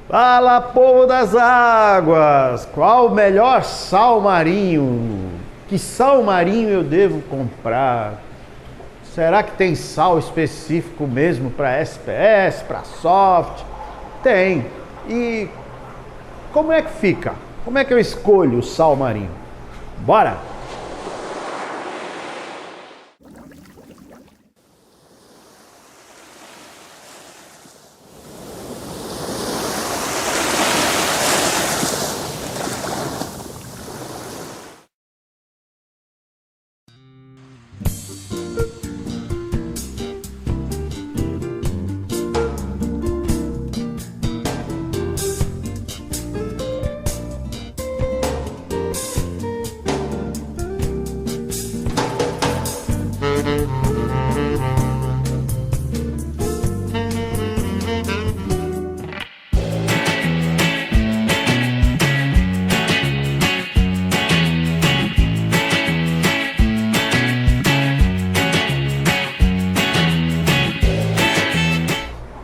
Fala, povo das águas! Qual o melhor sal marinho? Que sal marinho eu devo comprar? Será que tem sal específico mesmo para SPS, para soft? Tem. E como é que fica? Como é que eu escolho o sal marinho? Bora!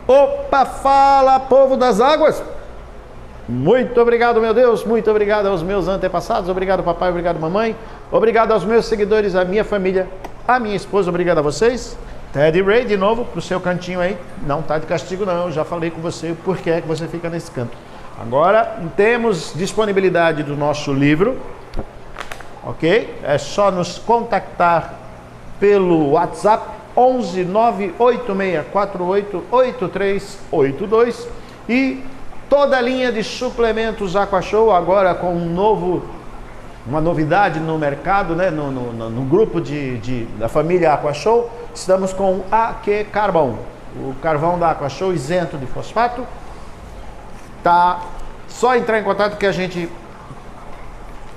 Opa, fala, povo das águas! Muito obrigado, meu Deus, muito obrigado aos meus antepassados, obrigado papai, obrigado mamãe, obrigado aos meus seguidores, à minha família, à minha esposa, obrigado a vocês. Teddy Ray, de novo, pro seu cantinho aí, não tá de castigo não, já falei com você o porquê que você fica nesse canto. Agora, temos disponibilidade do nosso livro, ok? É só nos contactar pelo WhatsApp, 11 98648 8382 e toda a linha de suplementos Aquashow agora com uma novidade no mercado, né? no grupo da família Aquashow, estamos com AQ Carbon, o carvão da Aquashow isento de fosfato. Tá só entrar em contato que a gente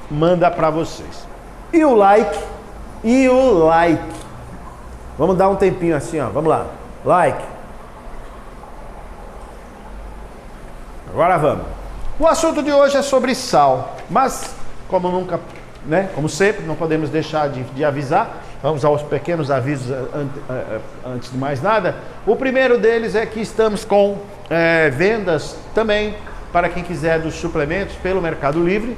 manda para vocês. E o like. Vamos dar um tempinho assim, ó. Vamos lá. Like. Agora vamos. O assunto de hoje é sobre sal. Mas, como nunca, né? Como sempre, não podemos deixar de avisar. Vamos aos pequenos avisos antes de mais nada. O primeiro deles é que estamos com vendas também para quem quiser dos suplementos pelo Mercado Livre.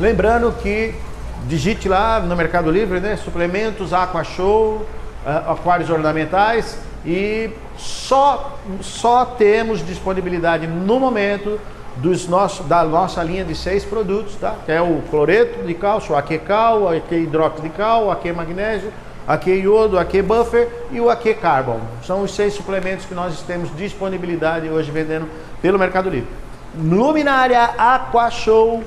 Lembrando que digite lá no Mercado Livre, né? Suplementos Aquashow, aquários ornamentais, e só temos disponibilidade no momento da nossa linha de 6 produtos, tá? Que é o cloreto de cálcio, o AQ Cal, o AQ hidróxido de cal, o AQ magnésio, AQ iodo, o AQ buffer e o AQ carbon. São os 6 suplementos que nós temos disponibilidade hoje vendendo pelo Mercado Livre. Luminária Aquashow,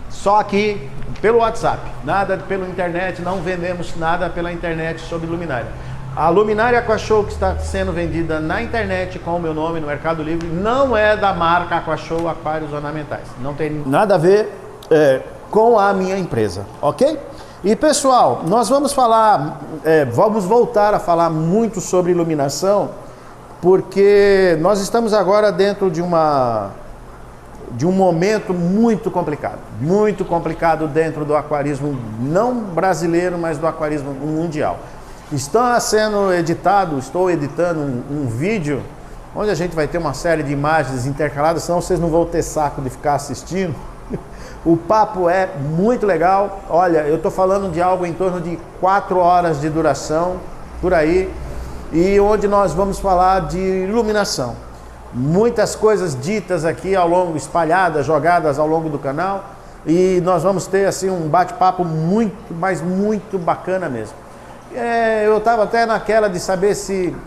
só aqui pelo WhatsApp, nada pela internet, não vendemos nada pela internet sobre luminária. A luminária Aquashow que está sendo vendida na internet com o meu nome no Mercado Livre não é da marca Aquashow Aquários Ornamentais, não tem nada a ver com a minha empresa, ok? E pessoal, nós vamos voltar a falar muito sobre iluminação, porque nós estamos agora dentro de um momento muito complicado dentro do aquarismo, não brasileiro, mas do aquarismo mundial. Estou editando um vídeo onde a gente vai ter uma série de imagens intercaladas, senão vocês não vão ter saco de ficar assistindo. O papo é muito legal. Olha, eu estou falando de algo em torno de 4 horas de duração, por aí, e onde nós vamos falar de iluminação. Muitas coisas ditas aqui espalhadas, jogadas ao longo do canal, e nós vamos ter assim um bate-papo muito bacana mesmo. Eu estava até naquela de saber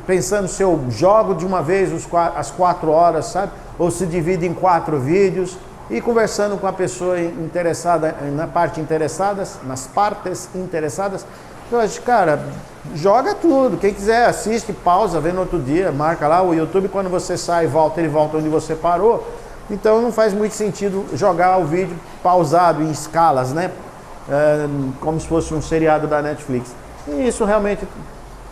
pensando se eu jogo de uma vez as 4 horas, sabe? Ou se divide em 4 vídeos, e conversando com a pessoa interessada, nas partes interessadas, eu acho, cara, joga tudo. Quem quiser assiste, pausa, vê no outro dia, marca lá o YouTube, quando você sai, ele volta onde você parou. Então não faz muito sentido jogar o vídeo pausado em escalas, né? Como se fosse um seriado da Netflix. E isso realmente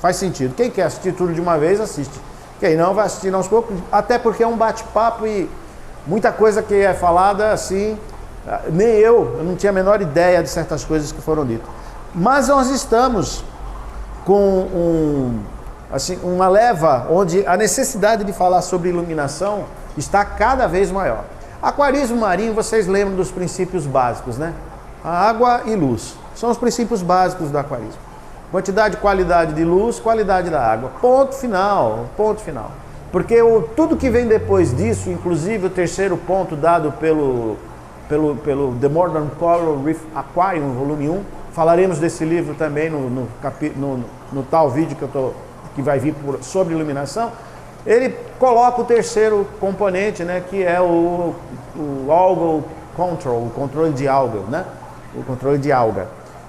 faz sentido. Quem quer assistir tudo de uma vez, assiste. Quem não, vai assistir aos poucos, até porque é um bate-papo e muita coisa que é falada assim, nem eu não tinha a menor ideia de certas coisas que foram ditas. Mas nós estamos com uma leva onde a necessidade de falar sobre iluminação está cada vez maior. Aquarismo marinho, vocês lembram dos princípios básicos, né? A água e luz. São os princípios básicos do aquarismo. Quantidade e qualidade de luz, qualidade da água. Ponto final, ponto final. Porque tudo que vem depois disso, inclusive o terceiro ponto dado pelo The Modern Coral Reef Aquarium, volume 1, falaremos desse livro também no tal vídeo que vai vir sobre iluminação. Ele coloca o terceiro componente, né, que é o algal control, o controle de alga, né? O controle de alga.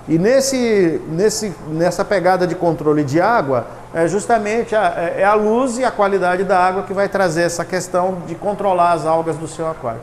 E nessa pegada de controle de água, é justamente a luz e a qualidade da água que vai trazer essa questão de controlar as algas do seu aquário.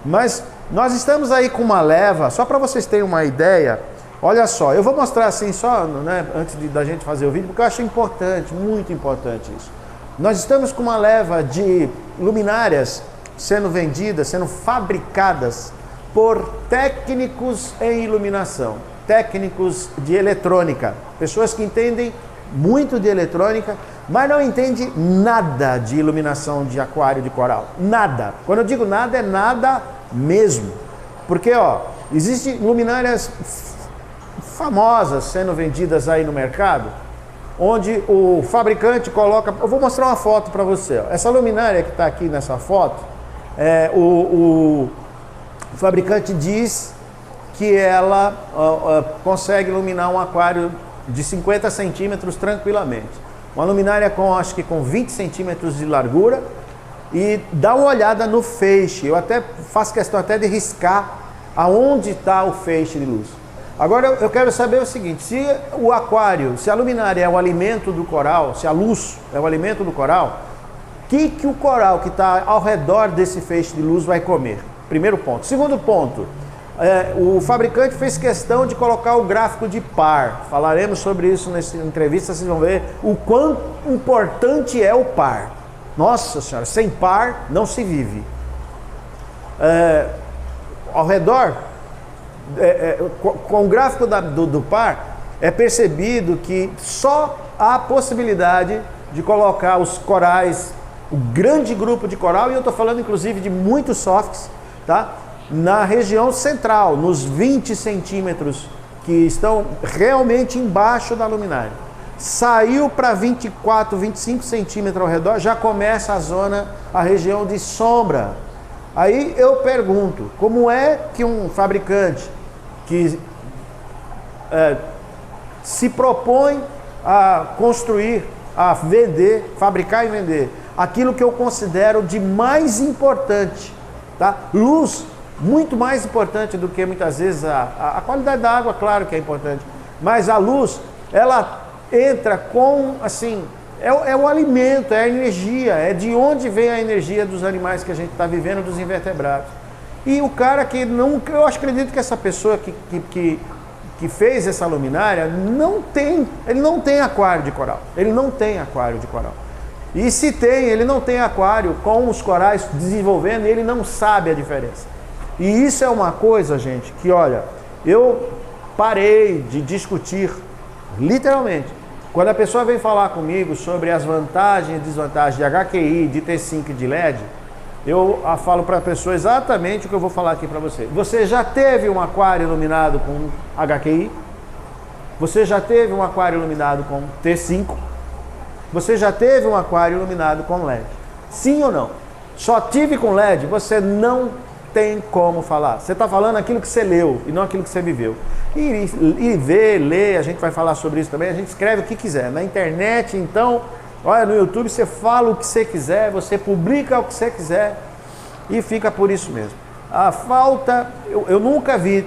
Mas nós estamos aí com uma leva, só para vocês terem uma ideia, olha só, eu vou mostrar assim só, né, antes da gente fazer o vídeo, porque eu acho importante, muito importante isso. Nós estamos com uma leva de luminárias sendo vendidas, sendo fabricadas por técnicos em iluminação, técnicos de eletrônica, pessoas que entendem muito de eletrônica, mas não entendem nada de iluminação de aquário de coral, nada. Quando eu digo nada, é nada mesmo, porque ó, existem luminárias famosas sendo vendidas aí no mercado, onde o fabricante coloca, eu vou mostrar uma foto para você, ó. Essa luminária que está aqui nessa foto, o fabricante diz que ela consegue iluminar um aquário de 50 centímetros tranquilamente. Uma luminária acho que com 20 centímetros de largura, e dá uma olhada no feixe. Eu até faço questão até de riscar aonde está o feixe de luz. Agora eu quero saber o seguinte, se o aquário, se a luminária é o alimento do coral, se a luz é o alimento do coral, o que o coral que está ao redor desse feixe de luz vai comer? Primeiro ponto. Segundo ponto, o fabricante fez questão de colocar o gráfico de par. Falaremos sobre isso nessa entrevista, vocês vão ver o quão importante é o par. Nossa senhora, sem par não se vive. Ao redor, com o gráfico do par, é percebido que só há possibilidade de colocar os corais, o grande grupo de coral, e eu estou falando inclusive de muitos softs, tá? Na região central, nos 20 centímetros que estão realmente embaixo da luminária. Saiu para 24, 25 centímetros ao redor, já começa a região de sombra. Aí eu pergunto, como é que um fabricante que se propõe a construir, a vender, fabricar e vender aquilo que eu considero de mais importante, tá? Luz, muito mais importante do que muitas vezes a qualidade da água, claro que é importante, mas a luz, ela entra com, assim, é o alimento, é a energia, é de onde vem a energia dos animais que a gente está vivendo, dos invertebrados. E o cara que não, eu acredito que essa pessoa que fez essa luminária ele não tem aquário de coral, ele não tem aquário de coral. E se tem, ele não tem aquário com os corais desenvolvendo e ele não sabe a diferença. E isso é uma coisa, gente, que olha, eu parei de discutir, literalmente, quando a pessoa vem falar comigo sobre as vantagens e desvantagens de HQI, de T5 e de LED, eu falo para a pessoa exatamente o que eu vou falar aqui para você. Você já teve um aquário iluminado com HQI? Você já teve um aquário iluminado com T5? Você já teve um aquário iluminado com LED? Sim ou não? Só tive com LED? Você não tem como falar. Você está falando aquilo que você leu e não aquilo que você viveu. E ver, ler, a gente vai falar sobre isso também, a gente escreve o que quiser. Na internet, então, olha, no YouTube você fala o que você quiser, você publica o que você quiser e fica por isso mesmo. A falta, eu nunca vi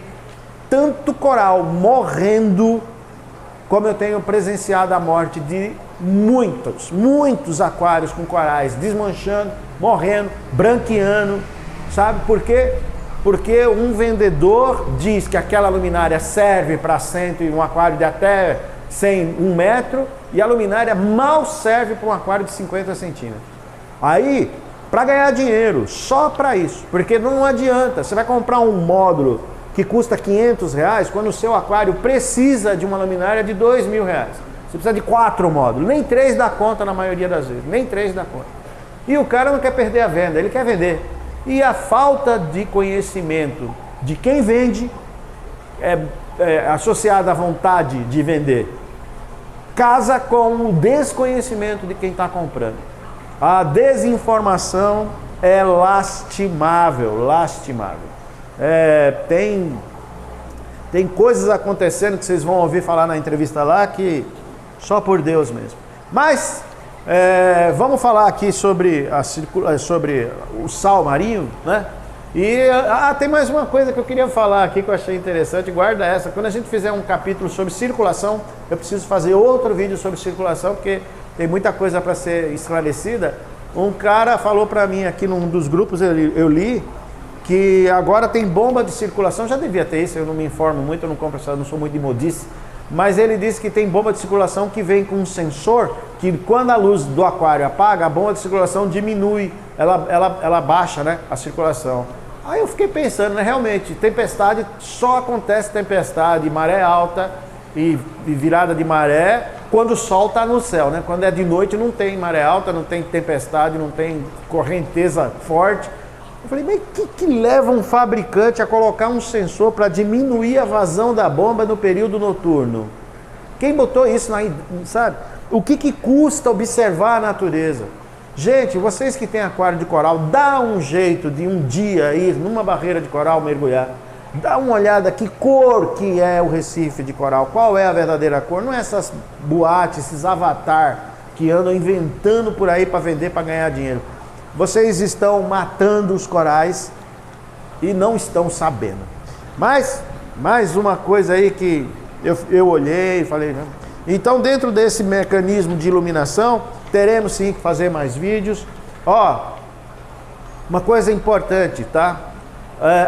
tanto coral morrendo como eu tenho presenciado a morte de muitos aquários com corais desmanchando, morrendo, branqueando, sabe por quê? Porque um vendedor diz que aquela luminária serve para um aquário de até 1 metro e a luminária mal serve para um aquário de 50 centímetros. Aí, para ganhar dinheiro, só para isso, porque não adianta, você vai comprar um módulo que custa R$500 quando o seu aquário precisa de uma luminária de R$2.000. Você precisa de 4 módulos, nem 3 dá conta na maioria das vezes, nem 3 dá conta. E o cara não quer perder a venda, ele quer vender. E a falta de conhecimento de quem vende é associada à vontade de vender, casa com o desconhecimento de quem está comprando. A desinformação é lastimável, lastimável. Tem coisas acontecendo que vocês vão ouvir falar na entrevista lá que só por Deus mesmo. Mas vamos falar aqui sobre o sal marinho, né? E tem mais uma coisa que eu queria falar aqui que eu achei interessante, guarda essa. Quando a gente fizer um capítulo sobre circulação, eu preciso fazer outro vídeo sobre circulação, porque tem muita coisa para ser esclarecida. Um cara falou para mim aqui num dos grupos, eu li, que agora tem bomba de circulação, já devia ter isso, eu não me informo muito, eu não compro essa, não sou muito de modice, mas ele disse que tem bomba de circulação que vem com um sensor, que quando a luz do aquário apaga, a bomba de circulação diminui, ela baixa, né, a circulação. Aí eu fiquei pensando, né, realmente, tempestade, só acontece tempestade, maré alta e virada de maré, quando o sol está no céu, né? Quando é de noite não tem maré alta, não tem tempestade, não tem correnteza forte. Eu falei, mas o que leva um fabricante a colocar um sensor para diminuir a vazão da bomba no período noturno? Quem botou isso, sabe? O que custa observar a natureza? Gente, vocês que têm aquário de coral, dá um jeito de um dia ir numa barreira de coral mergulhar. Dá uma olhada que cor que é o Recife de coral, qual é a verdadeira cor. Não é essas boates, esses avatar que andam inventando por aí para vender, para ganhar dinheiro. Vocês estão matando os corais e não estão sabendo. Mas, mais uma coisa aí que eu olhei e falei, né? Então dentro desse mecanismo de iluminação, teremos sim que fazer mais vídeos. Uma coisa importante, tá?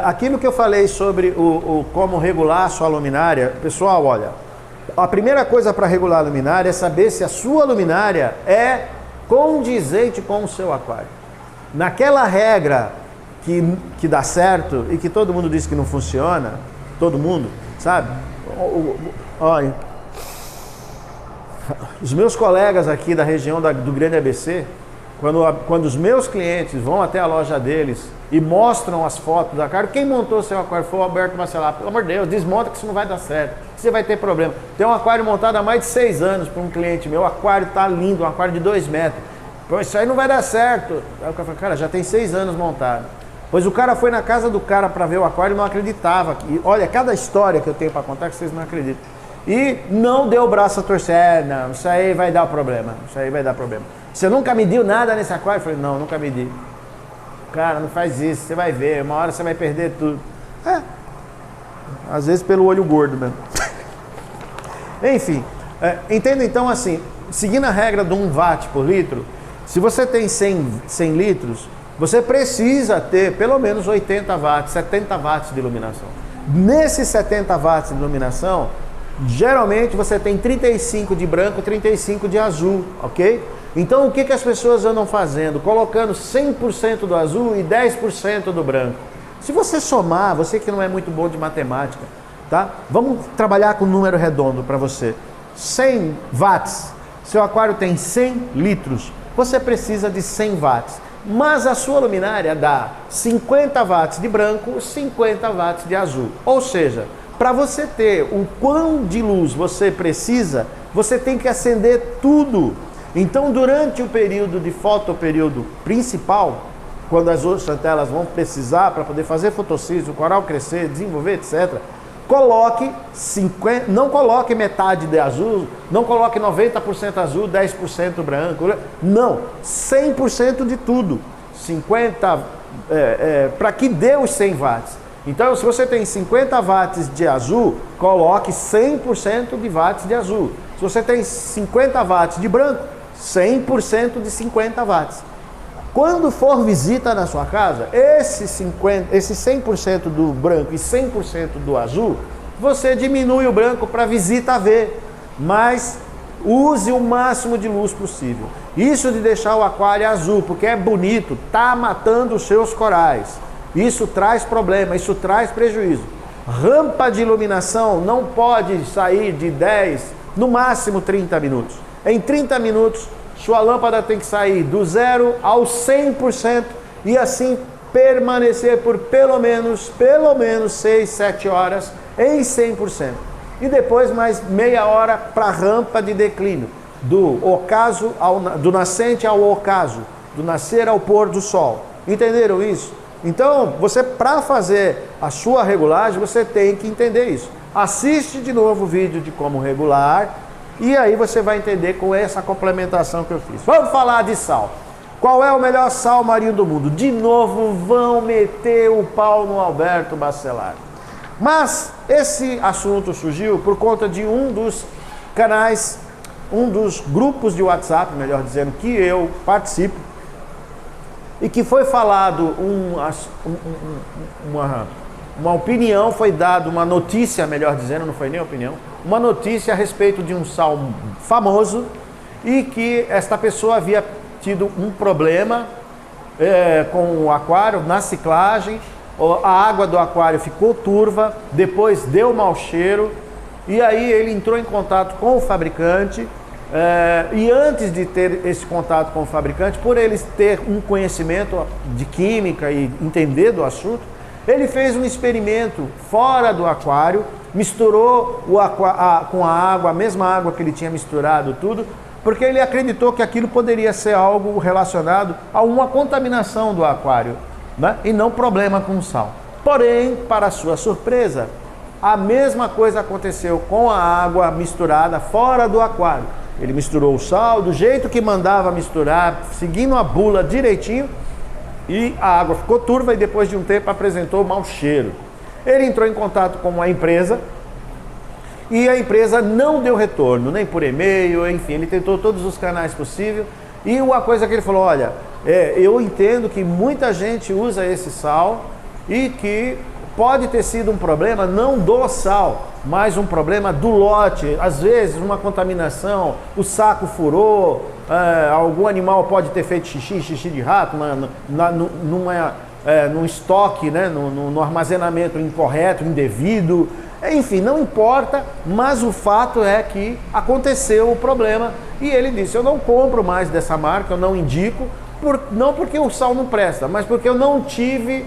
Aquilo que eu falei sobre como regular a sua luminária, pessoal, olha, a primeira coisa para regular a luminária é saber se a sua luminária é condizente com o seu aquário. Naquela regra que dá certo e que todo mundo diz que não funciona, todo mundo, sabe? Olha, os meus colegas aqui da região do Grande ABC, quando os meus clientes vão até a loja deles e mostram as fotos do aquário, quem montou o seu aquário foi o Alberto Macelar. Pelo amor de Deus, desmonta que isso não vai dar certo, você vai ter problema. Tem um aquário montado há mais de 6 anos para um cliente meu, o aquário está lindo, um aquário de 2 metros. Pô, isso aí não vai dar certo. Aí o cara falou, cara, já tem 6 anos montado. Pois o cara foi na casa do cara para ver o aquário e não acreditava. E olha, cada história que eu tenho para contar que vocês não acreditam. E não deu o braço a torcer, não, isso aí vai dar problema, isso aí vai dar problema. Você nunca mediu nada nesse aquário? Eu falei, não, nunca medi. Cara, não faz isso, você vai ver, uma hora você vai perder tudo. Às vezes pelo olho gordo mesmo. Enfim, entenda então assim, seguindo a regra de 1 watt por litro, se você tem 100 litros, você precisa ter pelo menos 80 watts, 70 watts de iluminação. Nesses 70 watts de iluminação, geralmente você tem 35 de branco, 35 de azul, ok? Então o que as pessoas andam fazendo? Colocando 100% do azul e 10% do branco. Se você somar, você que não é muito bom de matemática, tá? Vamos trabalhar com um número redondo para você. 100 watts, seu aquário tem 100 litros, você precisa de 100 watts. Mas a sua luminária dá 50 watts de branco, 50 watts de azul. Ou seja, para você ter o quão de luz você precisa, você tem que acender tudo. Então, durante o período de fotoperíodo principal, quando as outras telas vão precisar para poder fazer fotossíntese, o coral crescer, desenvolver, etc., não coloque metade de azul, não coloque 90% azul, 10% branco, não, 100% de tudo, 50, para que dê os 100 watts. Então, se você tem 50 watts de azul, coloque 100% de watts de azul. Se você tem 50 watts de branco, 100% de 50 watts. Quando for visita na sua casa, esse 100% do branco e 100% do azul, você diminui o branco para visita ver, mas use o máximo de luz possível. Isso de deixar o aquário azul, porque é bonito, está matando os seus corais. Isso traz problema, isso traz prejuízo. Rampa de iluminação não pode sair de 10, no máximo 30 minutos. Em 30 minutos, sua lâmpada tem que sair do 0 ao 100% e assim permanecer por pelo menos 6, 7 horas em 100%. E depois mais meia hora para a rampa de declínio, do nascente ao ocaso, do nascer ao pôr do sol. Entenderam isso? Então, você, para fazer a sua regulagem, você tem que entender isso. Assiste de novo o vídeo de como regular e aí você vai entender com essa complementação que eu fiz. Vamos falar de sal. Qual é o melhor sal marinho do mundo? De novo, vão meter o pau no Alberto Bacelar. Mas esse assunto surgiu por conta de um dos canais, um dos grupos de WhatsApp, melhor dizendo, que eu participo, e que foi falado uma opinião, foi dada uma notícia, melhor dizendo, não foi nem opinião, uma notícia a respeito de um sal famoso e que esta pessoa havia tido um problema com o aquário, na ciclagem, a água do aquário ficou turva, depois deu mau cheiro, e aí ele entrou em contato com o fabricante, e antes de ter esse contato com o fabricante, por eles ter um conhecimento de química e entender do assunto, ele fez um experimento fora do aquário, misturou com a água, a mesma água que ele tinha misturado tudo, porque ele acreditou que aquilo poderia ser algo relacionado a uma contaminação do aquário, né? E não problema com sal. Porém, para sua surpresa, a mesma coisa aconteceu com a água misturada fora do aquário. Ele misturou o sal do jeito que mandava misturar, seguindo a bula direitinho, e a água ficou turva e depois de um tempo apresentou mau cheiro. Ele entrou em contato com uma empresa e a empresa não deu retorno, nem por e-mail, enfim, ele tentou todos os canais possíveis. E uma coisa que ele falou, olha, eu entendo que muita gente usa esse sal e que pode ter sido um problema não do sal, mas um problema do lote. Às vezes uma contaminação, o saco furou, algum animal pode ter feito xixi de rato num estoque, né, no armazenamento incorreto, indevido. Enfim, não importa, mas o fato é que aconteceu o problema e ele disse, eu não compro mais dessa marca, eu não indico, não porque o sal não presta, mas porque eu não tive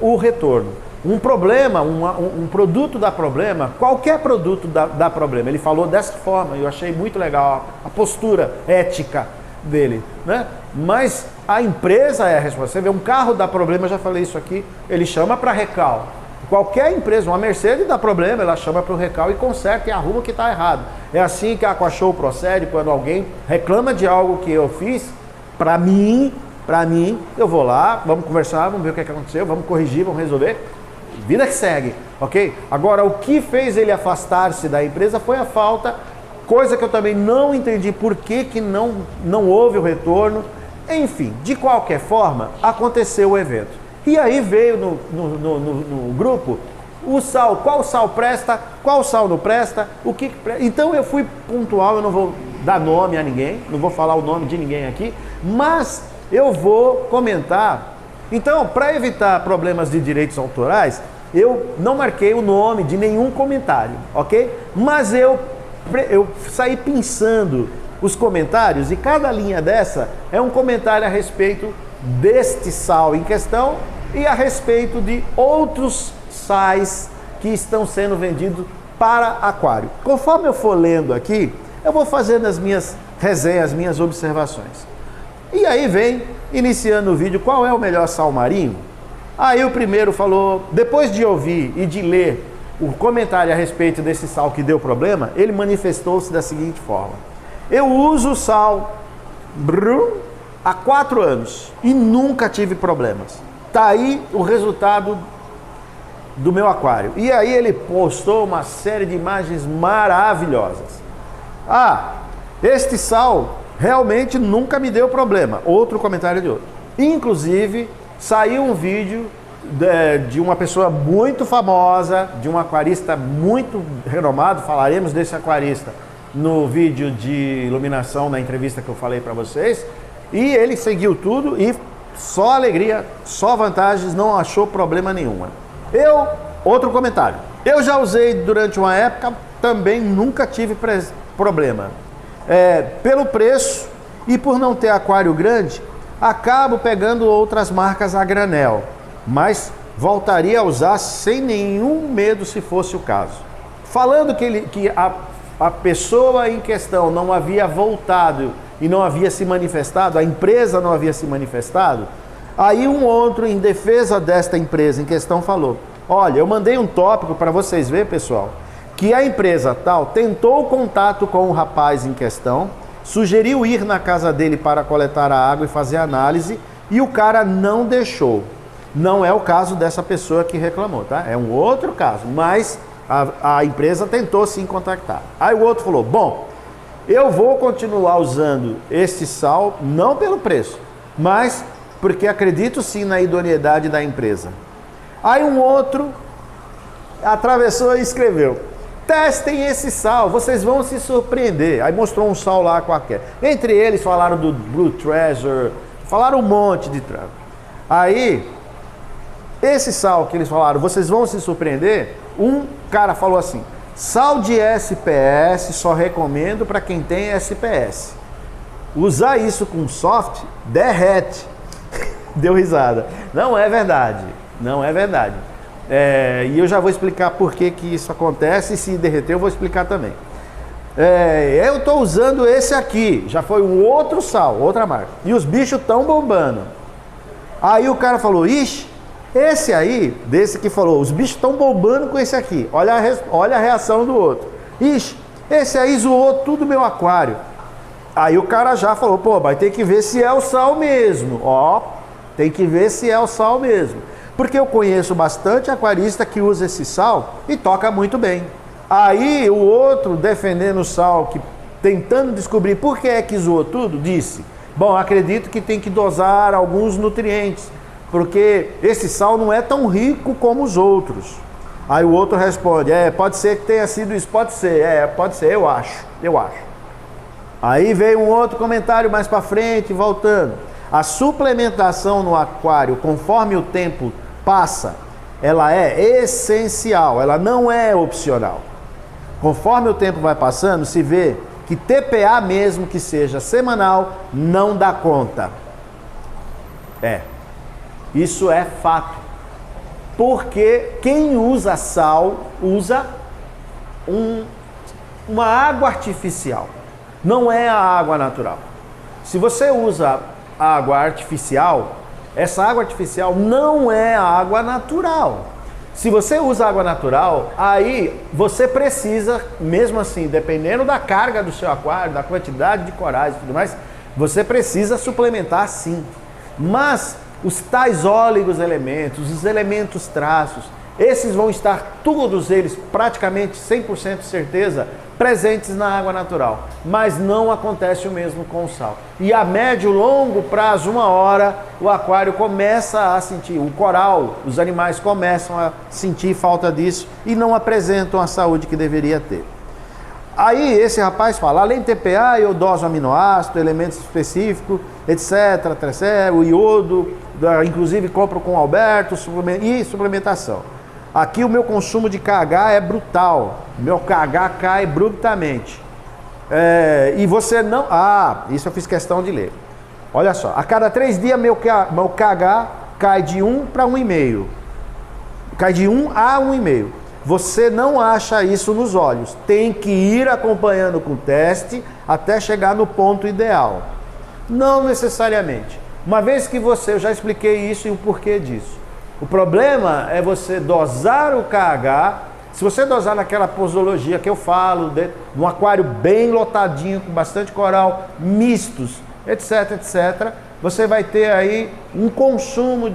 o retorno. Um problema, um produto dá problema, qualquer produto dá problema. Ele falou dessa forma, eu achei muito legal a postura ética dele, né? Mas a empresa é a responsável. Você vê, um carro dá problema, eu já falei isso aqui, ele chama para recal. Qualquer empresa, uma Mercedes dá problema, ela chama para o recal e conserta e arruma o que está errado. É assim que a Aquashow procede quando alguém reclama de algo que eu fiz. Para mim, eu vou lá, vamos conversar, vamos ver o que aconteceu, vamos corrigir, vamos resolver. Vida que segue, ok? Agora, o que fez ele afastar-se da empresa foi a falta, coisa que eu também não entendi por que não houve o retorno. Enfim, de qualquer forma, aconteceu o evento. E aí veio no grupo o sal, qual sal presta, qual sal não presta, o que presta. Então eu fui pontual, eu não vou dar nome a ninguém, não vou falar o nome de ninguém aqui, mas eu vou comentar. Então, para evitar problemas de direitos autorais, eu não marquei o nome de nenhum comentário, ok? Mas eu saí pensando os comentários e cada linha dessa é um comentário a respeito deste sal em questão e a respeito de outros sais que estão sendo vendidos para aquário. Conforme eu for lendo aqui, eu vou fazendo as minhas resenhas, as minhas observações. E aí vem, iniciando o vídeo, qual é o melhor sal marinho? Aí o primeiro falou, depois de ouvir e de ler o comentário a respeito desse sal que deu problema, ele manifestou-se da seguinte forma: eu uso o sal há 4 anos e nunca tive problemas. Tá aí o resultado do meu aquário. E aí ele postou uma série de imagens maravilhosas. Este sal realmente nunca me deu problema. Outro comentário de outro. Inclusive, saiu um vídeo de uma pessoa muito famosa, de um aquarista muito renomado, falaremos desse aquarista no vídeo de iluminação, na entrevista que eu falei para vocês, e ele seguiu tudo e só alegria, só vantagens, não achou problema nenhuma. Outro comentário, eu já usei durante uma época, também nunca tive problema. Pelo preço E por não ter aquário grande, acabo pegando outras marcas a granel, mas voltaria a usar sem nenhum medo se fosse o caso. Falando que a pessoa em questão não havia voltado e não havia se manifestado, a empresa não havia se manifestado, aí um outro em defesa desta empresa em questão falou: olha, eu mandei um tópico para vocês verem, pessoal, que a empresa tal tentou contato com o rapaz em questão, sugeriu ir na casa dele para coletar a água e fazer análise, e o cara não deixou. Não é o caso dessa pessoa que reclamou, tá? É um outro caso, mas a empresa tentou sim contactar. Aí o outro falou: bom, eu vou continuar usando esse sal, não pelo preço, mas porque acredito sim na idoneidade da empresa. Aí um outro atravessou e escreveu: testem esse sal, vocês vão se surpreender. Aí mostrou um sal lá qualquer. Entre eles falaram do Blue Treasure, falaram um monte de trago. Aí, esse sal que eles falaram, vocês vão se surpreender, um cara falou assim: sal de SPS só recomendo para quem tem SPS. Usar isso com soft, derrete. Deu risada. Não é verdade, não é verdade. E eu já vou explicar por que isso acontece, e se derreter eu vou explicar também. Eu estou usando esse aqui, já foi um outro sal, outra marca, e os bichos estão bombando. Aí o cara falou: ixi, esse aí, desse que falou, os bichos estão bombando com esse aqui. Olha a reação do outro: ixi, esse aí zoou tudo meu aquário. Aí o cara já falou: pô, vai ter que ver se é o sal mesmo. Ó, tem que ver se é o sal mesmo. Porque eu conheço bastante aquarista que usa esse sal e toca muito bem. Aí o outro, defendendo o sal, tentando descobrir por que é que zoou tudo, disse: bom, acredito que tem que dosar alguns nutrientes, porque esse sal não é tão rico como os outros. Aí o outro responde: pode ser que tenha sido isso, pode ser, eu acho. Aí veio um outro comentário mais para frente, voltando: a suplementação no aquário, conforme o tempo passa, ela é essencial, ela não é opcional. Conforme o tempo vai passando, se vê que TPA, mesmo que seja semanal, não dá conta. Isso é fato. Porque quem usa sal, usa uma água artificial. Não é a água natural. Se você usa água artificial, essa água artificial não é a água natural. Se você usa água natural, aí você precisa, mesmo assim, dependendo da carga do seu aquário, da quantidade de corais e tudo mais, você precisa suplementar sim. Mas os tais óleos-elementos, os elementos traços, esses vão estar todos eles, praticamente 100% certeza, presentes na água natural. Mas não acontece o mesmo com o sal. E a médio e longo prazo, uma hora, o aquário começa a sentir, o coral, os animais começam a sentir falta disso e não apresentam a saúde que deveria ter. Aí esse rapaz fala: além de TPA, eu doso aminoácido, elementos específicos, etc, o iodo, inclusive compro com Alberto, e suplementação. Aqui o meu consumo de KH é brutal, meu KH cai abruptamente. E você não... isso eu fiz questão de ler. Olha só, a cada 3 dias meu KH cai de 1 para 1,5. Cai de 1 a 1,5. Você não acha isso nos olhos. Tem que ir acompanhando com o teste até chegar no ponto ideal. Não necessariamente. Uma vez que eu já expliquei isso e o porquê disso. O problema é você dosar o KH. Se você dosar naquela posologia que eu falo, num aquário bem lotadinho, com bastante coral, mistos, etc, você vai ter aí um consumo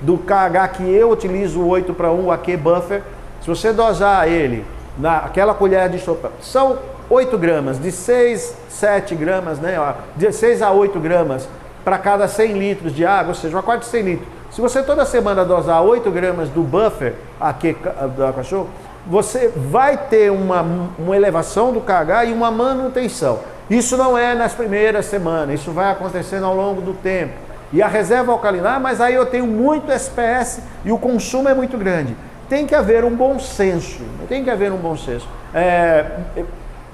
do KH que eu utilizo, o 8:1, o AQ Buffer. Se você dosar ele naquela colher de sopa, são 8 gramas, de 6, 7 gramas, né? De 6 a 8 gramas para cada 100 litros de água, ou seja, um aquário de 100 litros. Se você toda semana dosar 8 gramas do buffer aqui do cachorro, você vai ter uma elevação do KH e uma manutenção. Isso não é nas primeiras semanas, isso vai acontecendo ao longo do tempo. E a reserva alcalinar, mas aí eu tenho muito SPS e o consumo é muito grande. Tem que haver um bom senso,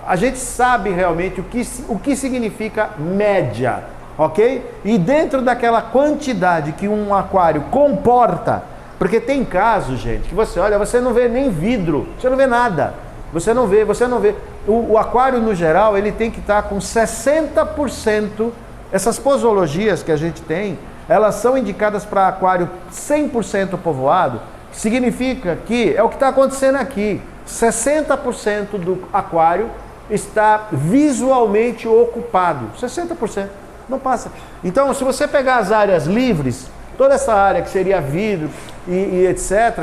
a gente sabe realmente o que significa média, ok? E dentro daquela quantidade que um aquário comporta, porque tem casos, gente, que você olha, você não vê nem vidro, você não vê nada, você não vê. O aquário, no geral, ele tem que estar com 60%, essas posologias que a gente tem, elas são indicadas para aquário 100% povoado, significa que é o que está acontecendo aqui, 60% do aquário está visualmente ocupado, 60%, não passa. Então, se você pegar as áreas livres, toda essa área que seria vidro e etc.,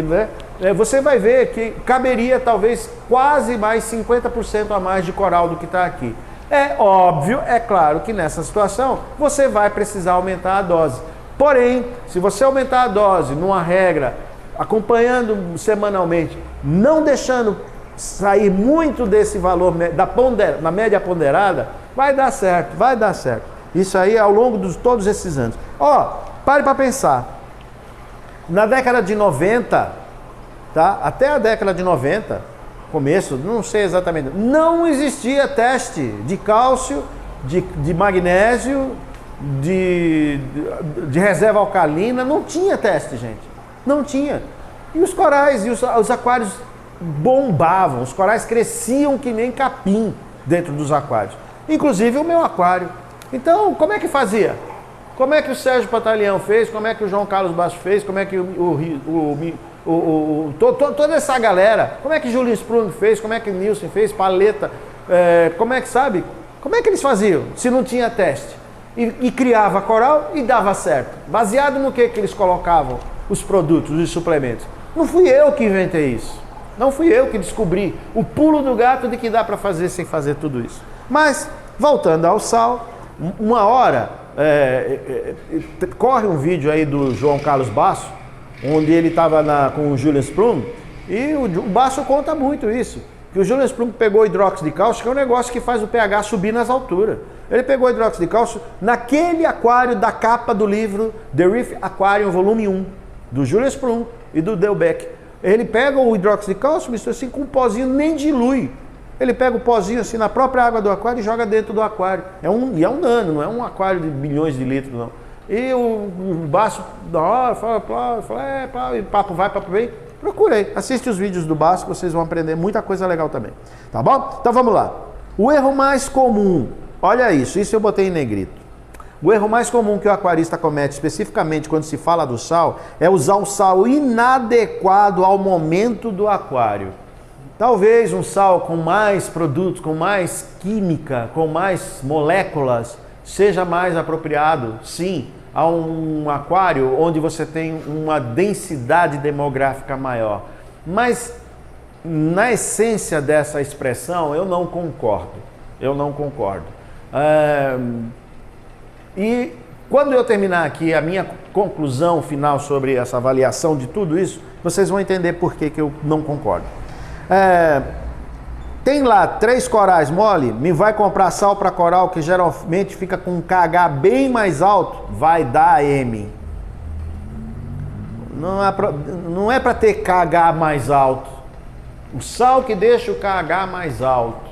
né, você vai ver que caberia talvez quase mais 50% a mais de coral do que está aqui. É óbvio, é claro que nessa situação você vai precisar aumentar a dose. Porém, se você aumentar a dose numa regra, acompanhando semanalmente, não deixando sair muito desse valor da média ponderada, vai dar certo, vai dar certo. Isso aí ao longo de todos esses anos. Ó, pare para pensar. Na década de 90, tá? Até a década de 90, começo, não sei exatamente, não existia teste de cálcio, de magnésio, de reserva alcalina, não tinha teste, gente. Não tinha. E os corais e os aquários bombavam, os corais cresciam que nem capim dentro dos aquários. Inclusive o meu aquário. Então, como é que fazia? Como é que o Sérgio Patalião fez? Como é que o João Carlos Basso fez? Como é que toda essa galera, como é que Julian Sprung fez? Como é que Nilson fez? Paleta, como é que sabe? Como é que eles faziam se não tinha teste? E criava coral e dava certo. Baseado no que eles colocavam os produtos, os suplementos. Não fui eu que inventei isso. Não fui eu que descobri o pulo do gato de que dá para fazer sem fazer tudo isso. Mas, voltando ao sal, uma hora, corre um vídeo aí do João Carlos Basso, onde ele estava com o Julian Sprung, e o Basso conta muito isso, que o Julian Sprung pegou hidróxido de cálcio, que é um negócio que faz o pH subir nas alturas. Ele pegou hidróxido de cálcio naquele aquário da capa do livro The Reef Aquarium Volume 1, do Julian Sprung e do Delbecq. Ele pega o hidróxido de cálcio, mistura assim com um pozinho, nem dilui. Ele pega o pozinho assim na própria água do aquário e joga dentro do aquário. É um nano, não é um aquário de milhões de litros, não. E o Basso, na hora, fala, e papo vai, papo vem. Procurei, assiste os vídeos do Basso, que vocês vão aprender muita coisa legal também. Tá bom? Então vamos lá. O erro mais comum, olha isso eu botei em negrito. O erro mais comum que o aquarista comete, especificamente quando se fala do sal, é usar o sal inadequado ao momento do aquário. Talvez um sal com mais produtos, com mais química, com mais moléculas, seja mais apropriado, sim, a um aquário onde você tem uma densidade demográfica maior. Mas, na essência dessa expressão, eu não concordo. Eu não concordo. E quando eu terminar aqui a minha conclusão final sobre essa avaliação de tudo isso, vocês vão entender por que eu não concordo. Tem lá 3 corais mole, me vai comprar sal para coral que geralmente fica com um KH bem mais alto, vai dar M. Não é para ter KH mais alto. O sal que deixa o KH mais alto.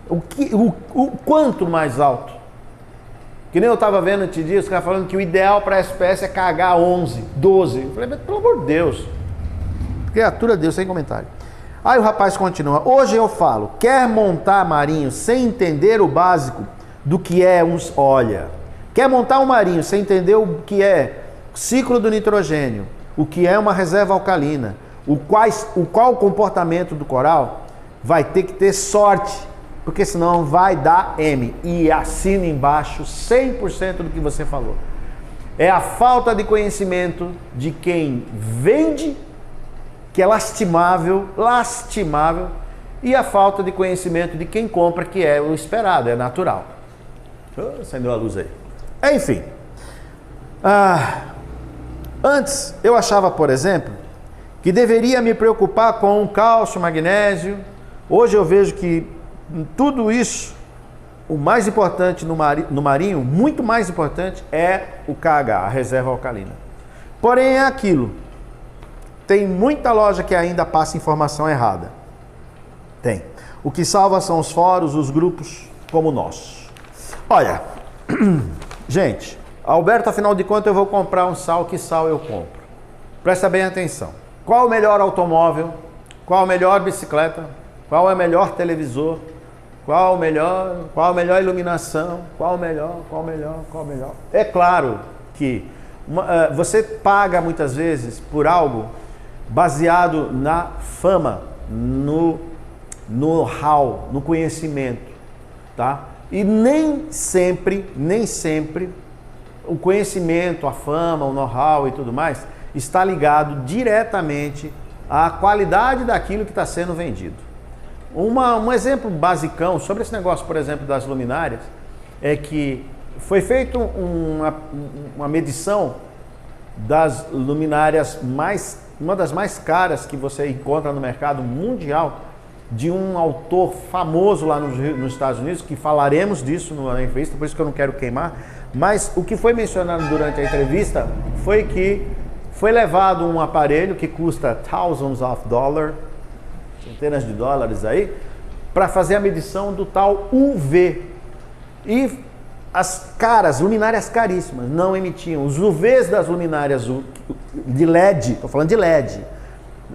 O quanto mais alto? Que nem eu estava vendo esses dias, os caras falando que o ideal para a espécie é KH 11, 12. Eu falei, mas pelo amor de Deus. Criatura de Deus, sem comentário. Aí o rapaz continua. Hoje eu falo, quer montar marinho sem entender o básico do que é olha. Quer montar um marinho sem entender o que é ciclo do nitrogênio, o que é uma reserva alcalina, qual o comportamento do coral, vai ter que ter sorte, porque senão vai dar M. E assina embaixo 100% do que você falou. É a falta de conhecimento de quem vende, que é lastimável, e a falta de conhecimento de quem compra, que é o esperado, é natural. Acendeu a luz aí. Enfim, antes eu achava, por exemplo, que deveria me preocupar com o cálcio, magnésio. Hoje eu vejo que tudo isso, o mais importante no marinho, muito mais importante, é o KH, a reserva alcalina. Porém é aquilo. Tem muita loja que ainda passa informação errada. Tem. O que salva são os fóruns, os grupos como o nosso. Olha, gente, Alberto, afinal de contas eu vou comprar um sal, que sal eu compro? Presta bem atenção. Qual o melhor automóvel? Qual a melhor bicicleta? Qual é o melhor televisor? Qual a melhor iluminação? Qual o melhor? É claro que você paga muitas vezes por algo baseado na fama, no know-how, no conhecimento, tá? E nem sempre o conhecimento, a fama, o know-how e tudo mais está ligado diretamente à qualidade daquilo que está sendo vendido. Um exemplo basicão sobre esse negócio, por exemplo, das luminárias, é que foi feita uma medição das luminárias uma das mais caras que você encontra no mercado mundial, de um autor famoso lá nos Estados Unidos, que falaremos disso na entrevista, por isso que eu não quero queimar, mas o que foi mencionado durante a entrevista foi que foi levado um aparelho que custa thousands of dollars, centenas de dólares aí, para fazer a medição do tal UV. E as luminárias caríssimas, não emitiam. Os UVs das luminárias de LED, estou falando de LED,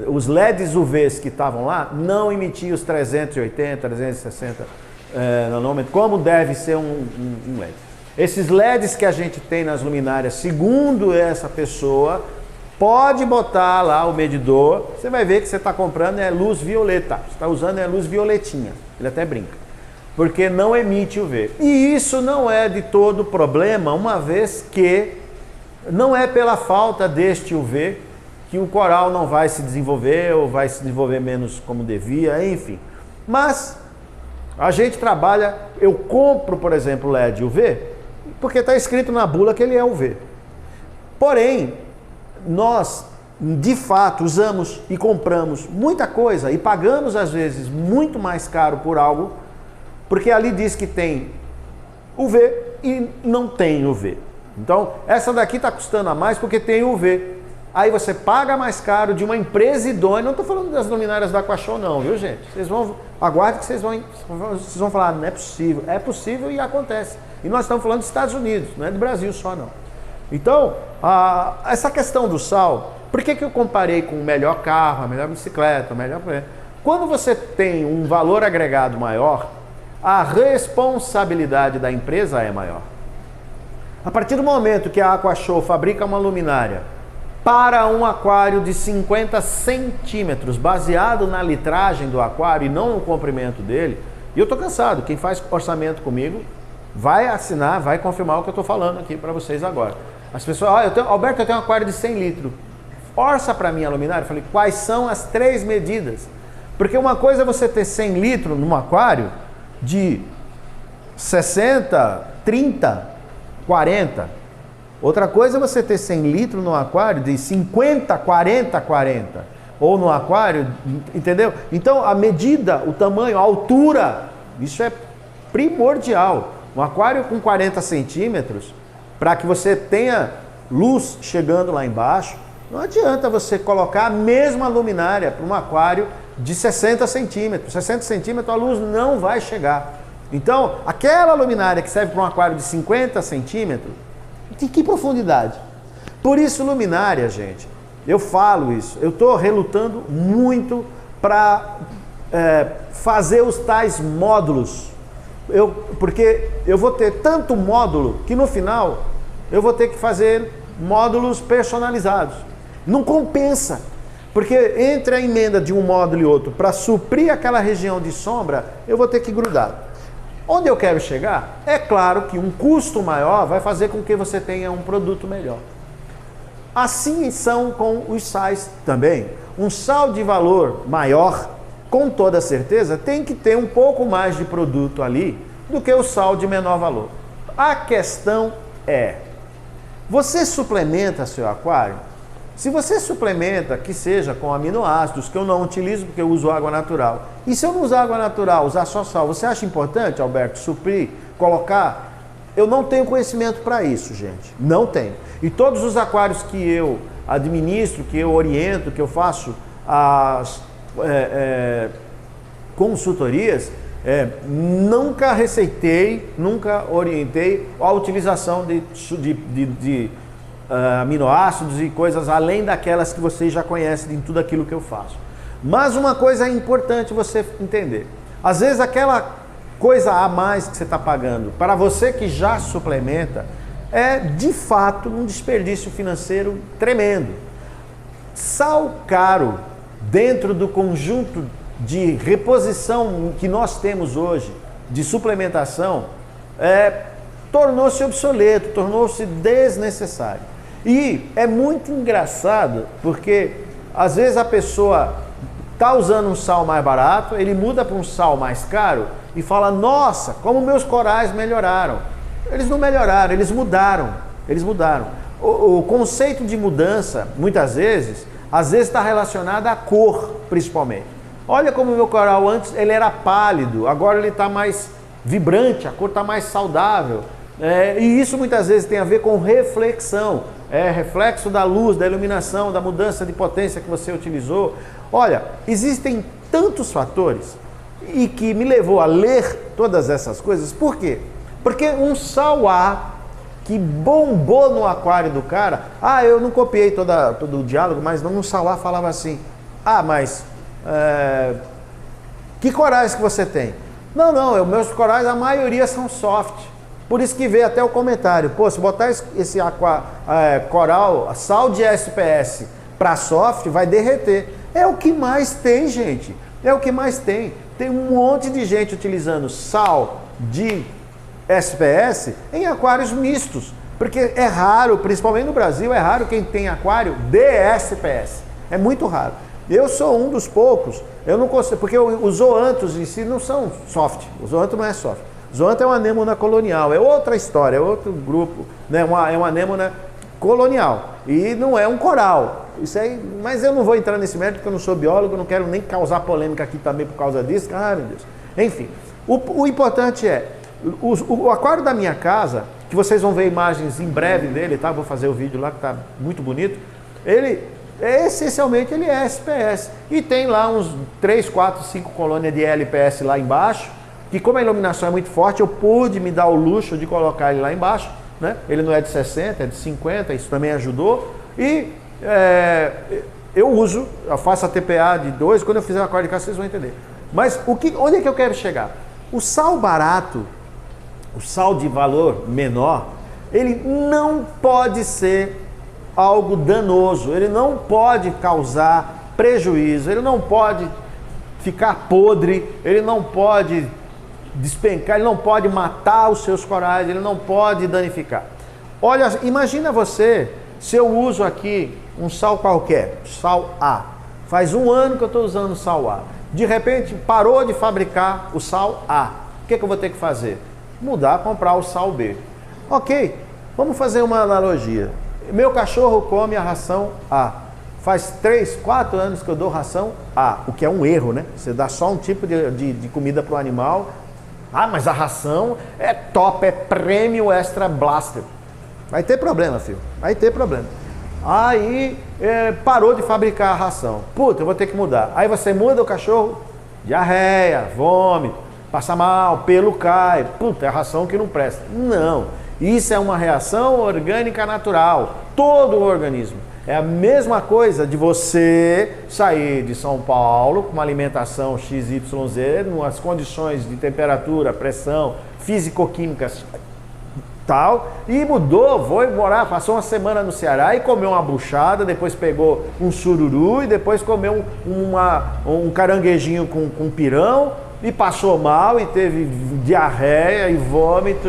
os LEDs UVs que estavam lá, não emitiam os 380, 360 nanômetros, como deve ser um LED. Esses LEDs que a gente tem nas luminárias, segundo essa pessoa, pode botar lá o medidor, você vai ver que você está comprando luz violeta, você está usando luz violetinha, ele até brinca, porque não emite UV. E isso não é de todo problema, uma vez que não é pela falta deste UV que o coral não vai se desenvolver ou vai se desenvolver menos como devia, enfim. Mas a gente trabalha, eu compro, por exemplo, LED UV, porque está escrito na bula que ele é UV. Porém, nós, de fato, usamos e compramos muita coisa e pagamos, às vezes, muito mais caro por algo, porque ali diz que tem UV e não tem UV. Então, essa daqui está custando a mais porque tem UV. Aí você paga mais caro de uma empresa idônea. Não estou falando das luminárias da Aquashow não, viu, gente? Aguardem que vocês vão falar, não é possível. É possível e acontece. E nós estamos falando dos Estados Unidos, não é do Brasil só não. Então, essa questão do sal, por que eu comparei com o melhor carro, a melhor bicicleta, Quando você tem um valor agregado maior, a responsabilidade da empresa é maior. A partir do momento que a Aquashow fabrica uma luminária para um aquário de 50 centímetros, baseado na litragem do aquário e não no comprimento dele, e eu estou cansado, quem faz orçamento comigo vai assinar, vai confirmar o que eu estou falando aqui para vocês agora. As pessoas, Alberto, eu tenho um aquário de 100 litros, orça para mim a luminária. Eu falei, quais são as 3 medidas? Porque uma coisa é você ter 100 litros num aquário de 60, 30, 40. Outra coisa é você ter 100 litros no aquário de 50, 40, 40. Ou no aquário, entendeu? Então a medida, o tamanho, a altura, isso é primordial. Um aquário com 40 centímetros, para que você tenha luz chegando lá embaixo, não adianta você colocar a mesma luminária para um aquário de 60 centímetros. 60 centímetros a luz não vai chegar. Então, aquela luminária que serve para um aquário de 50 centímetros, de que profundidade? Por isso, luminária, gente, eu falo isso, eu estou relutando muito para fazer os tais módulos, porque eu vou ter tanto módulo que no final eu vou ter que fazer módulos personalizados. Não compensa, porque entre a emenda de um módulo e outro, para suprir aquela região de sombra, eu vou ter que grudar. Onde eu quero chegar? É claro que um custo maior vai fazer com que você tenha um produto melhor. Assim são com os sais também. Um sal de valor maior, com toda certeza, tem que ter um pouco mais de produto ali do que o sal de menor valor. A questão é, você suplementa seu aquário? Se você suplementa, que seja com aminoácidos, que eu não utilizo porque eu uso água natural. E se eu não usar água natural, usar só sal, você acha importante, Alberto, suprir, colocar? Eu não tenho conhecimento para isso, gente. Não tenho. E todos os aquários que eu administro, que eu oriento, que eu faço consultorias, nunca receitei, nunca orientei a utilização de aminoácidos e coisas além daquelas que vocês já conhecem em tudo aquilo que eu faço. Mas uma coisa é importante você entender. Às vezes aquela coisa a mais que você está pagando, para você que já suplementa, é de fato um desperdício financeiro tremendo. Sal caro dentro do conjunto de reposição que nós temos hoje, de suplementação, tornou-se obsoleto, tornou-se desnecessário. E é muito engraçado, porque às vezes a pessoa está usando um sal mais barato, ele muda para um sal mais caro e fala, nossa, como meus corais melhoraram. Eles não melhoraram, eles mudaram. O conceito de mudança, muitas vezes, está relacionado à cor, principalmente. Olha como o meu coral antes ele era pálido, agora ele está mais vibrante, a cor está mais saudável. E isso muitas vezes tem a ver com reflexão, reflexo da luz, da iluminação, da mudança de potência que você utilizou. Olha, existem tantos fatores e que me levou a ler todas essas coisas. Por quê? Porque um sal A que bombou no aquário do cara, eu não copiei todo o diálogo, mas no sal A falava assim, mas que corais que você tem? Não, meus corais, a maioria são soft. Por isso que veio até o comentário, se botar esse coral, sal de SPS para soft, vai derreter. É o que mais tem, gente. É o que mais tem. Tem um monte de gente utilizando sal de SPS em aquários mistos. Porque é raro, principalmente no Brasil, é raro quem tem aquário de SPS. É muito raro. Eu sou um dos poucos, eu não consigo, porque os zoantos em si não são soft. O zoanto não é soft. O zoanto é uma anêmona colonial, é outra história, é outro grupo, né? É uma anêmona colonial e não é um coral. Isso aí, mas eu não vou entrar nesse mérito porque eu não sou biólogo, não quero nem causar polêmica aqui também por causa disso. Meu Deus. Enfim, o importante é, o aquário da minha casa, que vocês vão ver imagens em breve dele, tá? Vou fazer o vídeo lá que tá muito bonito. Essencialmente ele é SPS e tem lá uns 3, 4, 5 colônias de LPS lá embaixo, que como a iluminação é muito forte, eu pude me dar o luxo de colocar ele lá embaixo, né? Ele não é de 60, é de 50, isso também ajudou. E eu faço a TPA de 2, quando eu fizer o aquário de casa vocês vão entender. Mas onde é que eu quero chegar? O sal barato, o sal de valor menor, ele não pode ser algo danoso, ele não pode causar prejuízo, ele não pode ficar podre, ele não pode despencar, ele não pode matar os seus corais, ele não pode danificar. Olha, imagina você, se eu uso aqui um sal qualquer, sal A, faz um ano que eu estou usando sal A, de repente parou de fabricar o sal A, o que eu vou ter que fazer? Mudar, comprar o sal B. Ok, vamos fazer uma analogia. Meu cachorro come a ração A. Faz 3, 4 anos que eu dou ração A, o que é um erro, né? Você dá só um tipo de comida para o animal. Mas a ração é top, é prêmio extra blaster. Vai ter problema, filho. Vai ter problema. Aí parou de fabricar a ração. Puta, eu vou ter que mudar. Aí você muda o cachorro, diarreia, vômito, passa mal, pelo cai. Puta, é a ração que não presta. Não. Isso é uma reação orgânica natural. Todo o organismo. É a mesma coisa de você sair de São Paulo com uma alimentação XYZ, nas condições de temperatura, pressão, físico-químicas tal, e mudou, foi morar, passou uma semana no Ceará e comeu uma buchada, depois pegou um sururu e depois comeu um caranguejinho com pirão e passou mal e teve diarreia e vômito.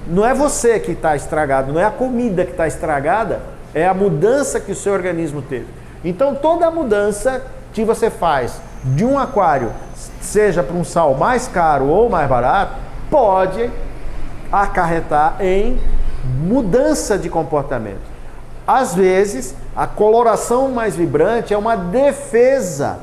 Não é você que está estragado, não é a comida que está estragada, é a mudança que o seu organismo teve. Então toda mudança que você faz de um aquário, seja para um sal mais caro ou mais barato, pode acarretar em mudança de comportamento. Às vezes, a coloração mais vibrante é uma defesa.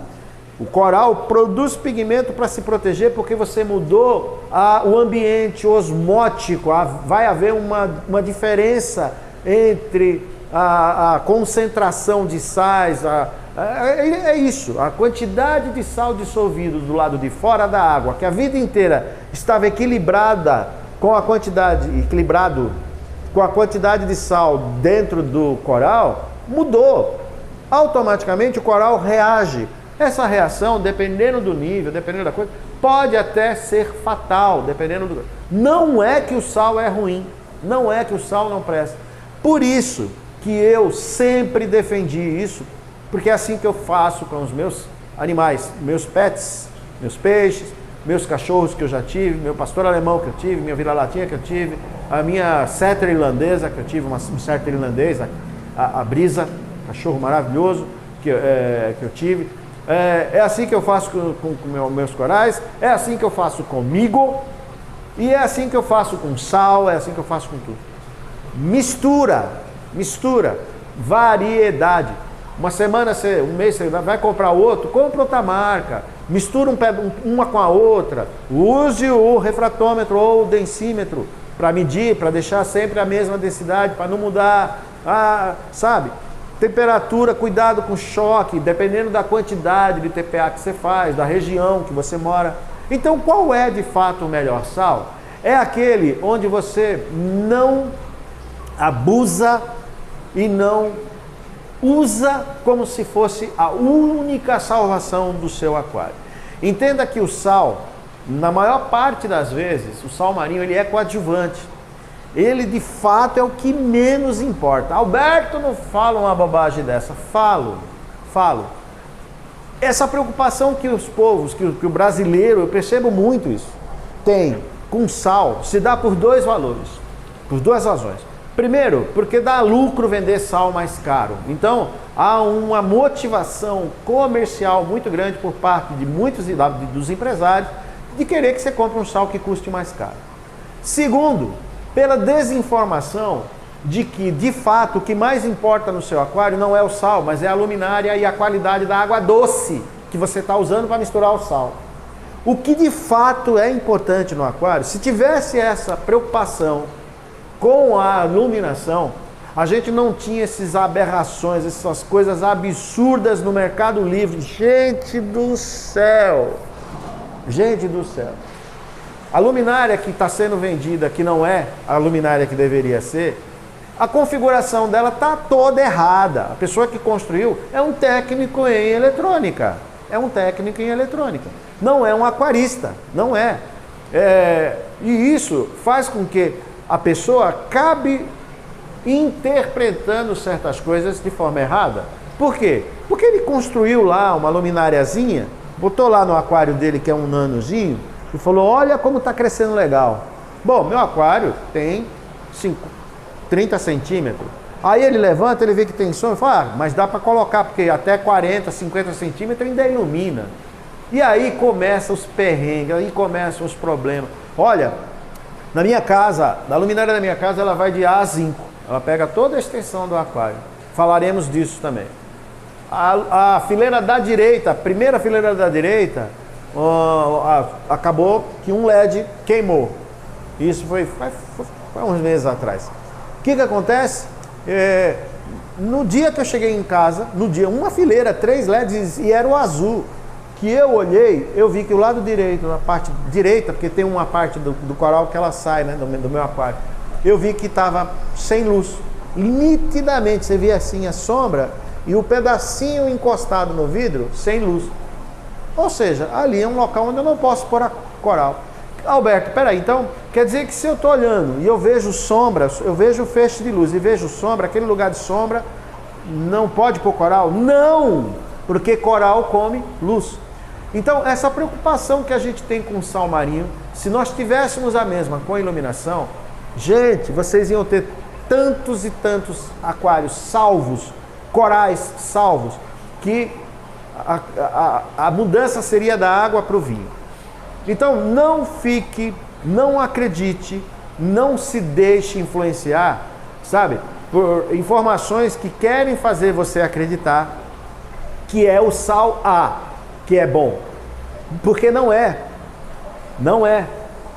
O coral produz pigmento para se proteger porque você mudou o ambiente osmótico. Vai haver uma diferença entre a concentração de sais, é isso, a quantidade de sal dissolvido do lado de fora da água, que a vida inteira estava equilibrado com a quantidade de sal dentro do coral, mudou. Automaticamente o coral reage. Essa reação, dependendo do nível, dependendo da coisa, pode até ser fatal, dependendo do... Não é que o sal é ruim, não é que o sal não presta. Por isso que eu sempre defendi isso, porque é assim que eu faço com os meus animais, meus pets, meus peixes, meus cachorros que eu já tive, meu pastor alemão que eu tive, minha vira-latinha que eu tive, a minha setter irlandesa que eu tive, um setter irlandês, a Brisa, cachorro maravilhoso que eu tive. É assim que eu faço com meus corais, é assim que eu faço comigo, e é assim que eu faço com sal, é assim que eu faço com tudo. Mistura, variedade. Uma semana, um mês você vai comprar outro, compra outra marca, mistura uma com a outra, use o refratômetro ou o densímetro para medir, para deixar sempre a mesma densidade, para não mudar, sabe? Temperatura, cuidado com choque, dependendo da quantidade de TPA que você faz, da região que você mora. Então, qual é de fato o melhor sal? É aquele onde você não abusa e não usa como se fosse a única salvação do seu aquário. Entenda que o sal, na maior parte das vezes, o sal marinho ele é coadjuvante. Ele de fato é o que menos importa. Alberto, não fala uma bobagem dessa. Falo. Essa preocupação que os povos, que o brasileiro, eu percebo muito isso, tem com sal, se dá por dois valores, por duas razões. Primeiro, porque dá lucro vender sal mais caro. Então, há uma motivação comercial muito grande por parte de muitos dos empresários de querer que você compre um sal que custe mais caro. Segundo, pela desinformação de que, de fato, o que mais importa no seu aquário não é o sal, mas é a luminária e a qualidade da água doce que você está usando para misturar o sal. O que de fato é importante no aquário, se tivesse essa preocupação com a iluminação, a gente não tinha essas aberrações, essas coisas absurdas no Mercado Livre. Gente do céu! A luminária que está sendo vendida, que não é a luminária que deveria ser, a configuração dela está toda errada. A pessoa que construiu é um técnico em eletrônica. Não é um aquarista, não é. E isso faz com que a pessoa acabe interpretando certas coisas de forma errada. Por quê? Porque ele construiu lá uma lumináriazinha, botou lá no aquário dele, que é um nanozinho, e falou, olha como está crescendo legal. Bom, meu aquário tem 30 centímetros. Aí ele levanta, ele vê que tem som e fala, mas dá para colocar, porque até 40, 50 centímetros ainda ilumina. E aí começam os perrengues, aí começam os problemas. Olha, na minha casa, na luminária da minha casa, ela vai de A a zinco. Ela pega toda a extensão do aquário. Falaremos disso também. A fileira da direita, a primeira fileira da direita, acabou que um LED queimou. Isso foi uns meses atrás. O que acontece? No dia que eu cheguei em casa, uma fileira, 3 LEDs, e era o azul. Que eu olhei, eu vi que o lado direito, na parte direita, porque tem uma parte do coral que ela sai, né, do meu aquário, eu vi que estava sem luz. Nitidamente, você via assim a sombra e o pedacinho encostado no vidro, sem luz. Ou seja, ali é um local onde eu não posso pôr a coral. Alberto, peraí, então, quer dizer que se eu estou olhando e eu vejo sombra, eu vejo feixe de luz e vejo sombra, aquele lugar de sombra, não pode pôr coral? Não! Porque coral come luz. Então, essa preocupação que a gente tem com o sal marinho, se nós tivéssemos a mesma com a iluminação, gente, vocês iam ter tantos e tantos aquários salvos, corais salvos, que a mudança seria da água para o vinho. Então, não acredite, não se deixe influenciar, sabe, por informações que querem fazer você acreditar que é o sal A, que é bom. Porque não é. Não é.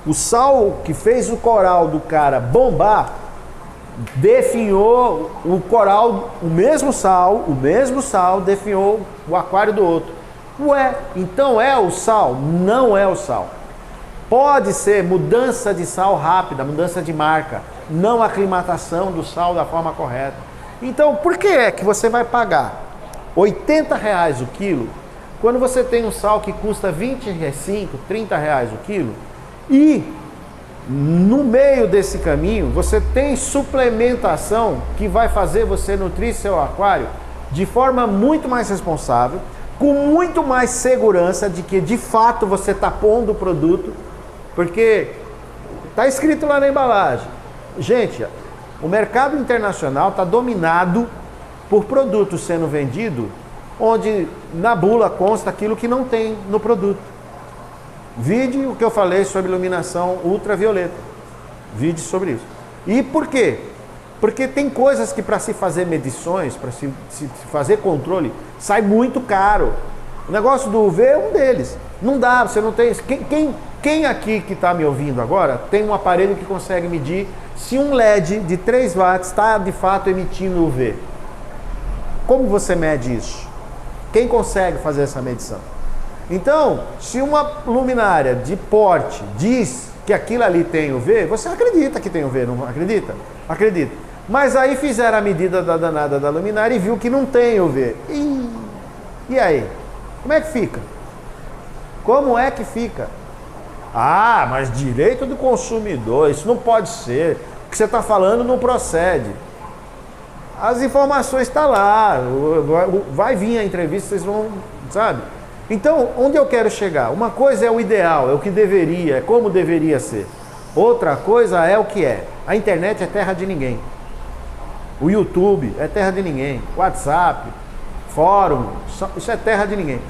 O sal que fez o coral do cara bombar definhou o coral, o mesmo sal definhou o aquário do outro. Ué, então é o sal? Não é o sal. Pode ser mudança de sal rápida, mudança de marca, não aclimatação do sal da forma correta. Então, por que é que você vai pagar R$80 o quilo, quando você tem um sal que custa R$25, R$30 o quilo, e no meio desse caminho você tem suplementação que vai fazer você nutrir seu aquário de forma muito mais responsável, com muito mais segurança de que de fato você está pondo o produto, porque está escrito lá na embalagem. Gente, o mercado internacional está dominado por produtos sendo vendidos onde na bula consta aquilo que não tem no produto. Vide o que eu falei sobre iluminação ultravioleta. Vide sobre isso. E por quê? Porque tem coisas que para se fazer medições, para se fazer controle, sai muito caro. O negócio do UV é um deles. Não dá, você não tem... Quem aqui que está me ouvindo agora tem um aparelho que consegue medir se um LED de 3 watts está de fato emitindo UV? Como você mede isso? Quem consegue fazer essa medição? Então, se uma luminária de porte diz que aquilo ali tem UV, você acredita que tem UV, não acredita? Acredita. Mas aí fizeram a medida da danada da luminária e viu que não tem UV. E aí? Como é que fica? Como é que fica? Ah, mas direito do consumidor, isso não pode ser. O que você está falando não procede. As informações estão lá, vai vir a entrevista, vocês vão, sabe? Então, onde eu quero chegar? Uma coisa é o ideal, é o que deveria, é como deveria ser. Outra coisa é o que é. A internet é terra de ninguém. O YouTube é terra de ninguém. WhatsApp, fórum, isso é terra de ninguém.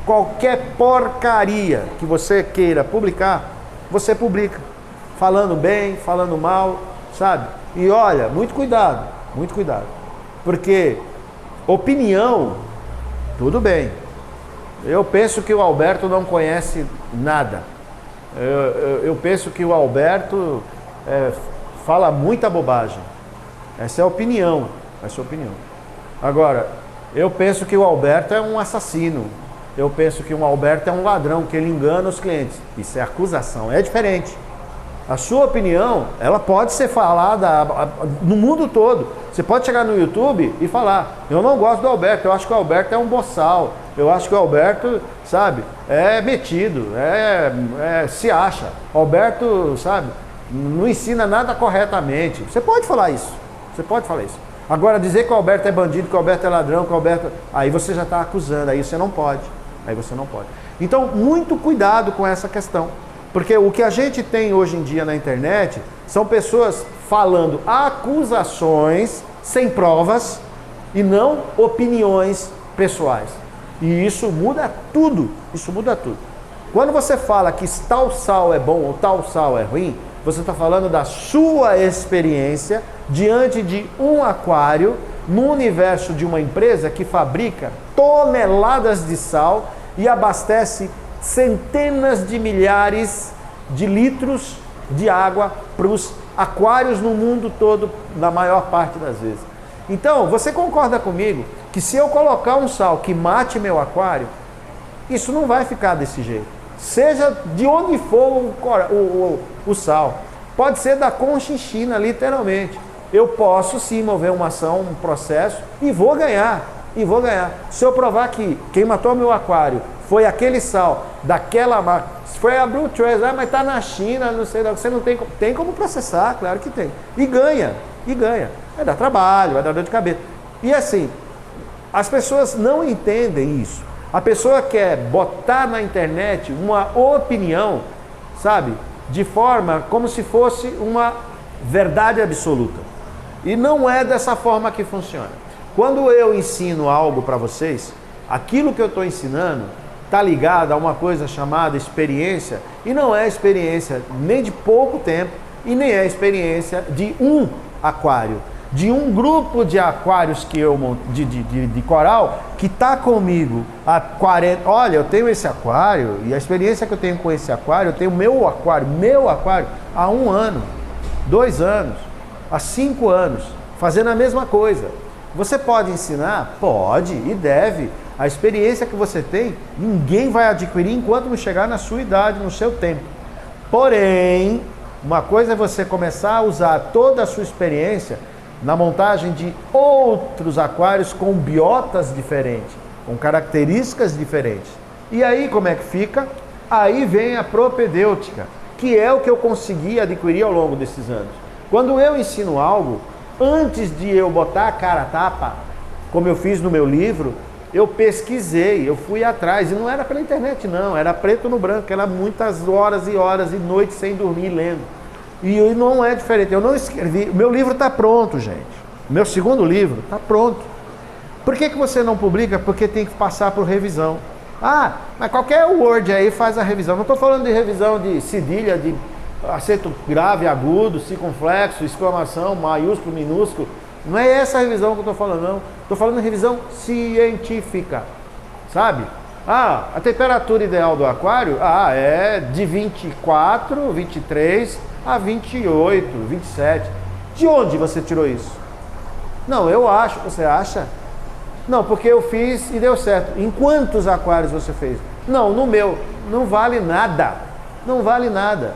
Qualquer porcaria que você queira publicar, você publica. Falando bem, falando mal, sabe? E olha, muito cuidado, muito cuidado. Porque opinião, tudo bem. Eu penso que o Alberto não conhece nada. Eu penso que o Alberto fala muita bobagem. Essa é a opinião. Essa é a opinião. Agora, eu penso que o Alberto é um assassino. Eu penso que o Alberto é um ladrão, que ele engana os clientes. Isso é acusação, é diferente. A sua opinião, ela pode ser falada no mundo todo. Você pode chegar no YouTube e falar: eu não gosto do Alberto, eu acho que o Alberto é um boçal, eu acho que o Alberto, sabe, é metido, se acha. O Alberto, sabe, não ensina nada corretamente. Você pode falar isso, você pode falar isso. Agora, dizer que o Alberto é bandido, que o Alberto é ladrão, que o Alberto... Aí você já está acusando, aí você não pode. Aí você não pode. Então, muito cuidado com essa questão. Porque o que a gente tem hoje em dia na internet são pessoas falando acusações sem provas e não opiniões pessoais. E isso muda tudo. Isso muda tudo. Quando você fala que tal sal é bom ou tal sal é ruim, você está falando da sua experiência diante de um aquário no universo de uma empresa que fabrica toneladas de sal e abastece centenas de milhares de litros de água para os aquários no mundo todo, na maior parte das vezes. Então, você concorda comigo que se eu colocar um sal que mate meu aquário, isso não vai ficar desse jeito. Seja de onde for o sal. Pode ser da Conchinchina, literalmente. Eu posso sim mover uma ação, um processo e vou ganhar. E vou ganhar. Se eu provar que quem matou meu aquário foi aquele sal daquela marca, foi a Blue Trace, mas está na China, não sei, você não tem como processar, claro que tem. E ganha, e ganha. Vai dar trabalho, vai dar dor de cabeça. E assim, as pessoas não entendem isso. A pessoa quer botar na internet uma opinião, sabe, de forma como se fosse uma verdade absoluta. E não é dessa forma que funciona. Quando eu ensino algo para vocês, aquilo que eu estou ensinando está ligado a uma coisa chamada experiência, e não é experiência nem de pouco tempo, e nem é experiência de um aquário, de um grupo de aquários que eu de coral que está comigo há 40. Olha, eu tenho esse aquário, e a experiência que eu tenho com esse aquário, eu tenho meu aquário há 1 ano, 2 anos. há 5 anos, fazendo a mesma coisa. Você pode ensinar? Pode e deve. A experiência que você tem, ninguém vai adquirir enquanto não chegar na sua idade, no seu tempo. Porém, uma coisa é você começar a usar toda a sua experiência na montagem de outros aquários com biotas diferentes, com características diferentes. E aí como é que fica? Aí vem a propedêutica, que é o que eu consegui adquirir ao longo desses anos. Quando eu ensino algo, antes de eu botar a cara a tapa, como eu fiz no meu livro, eu pesquisei, eu fui atrás, e não era pela internet não, era preto no branco, era muitas horas e horas e noites sem dormir lendo. E não é diferente, eu não escrevi, o meu livro está pronto, gente. O meu segundo livro está pronto. Por que você não publica? Porque tem que passar por revisão. Ah, mas qualquer Word aí faz a revisão. Não estou falando de revisão de cedilha, de acento grave, agudo, circunflexo, exclamação, maiúsculo, minúsculo. Não é essa a revisão que eu estou falando, não. Estou falando de revisão científica, sabe? Ah, a temperatura ideal do aquário é de 24, 23 a 28, 27. De onde você tirou isso? Não, eu acho. Você acha? Não, porque eu fiz e deu certo. Em quantos aquários você fez? Não, no meu. Não vale nada. Não vale nada.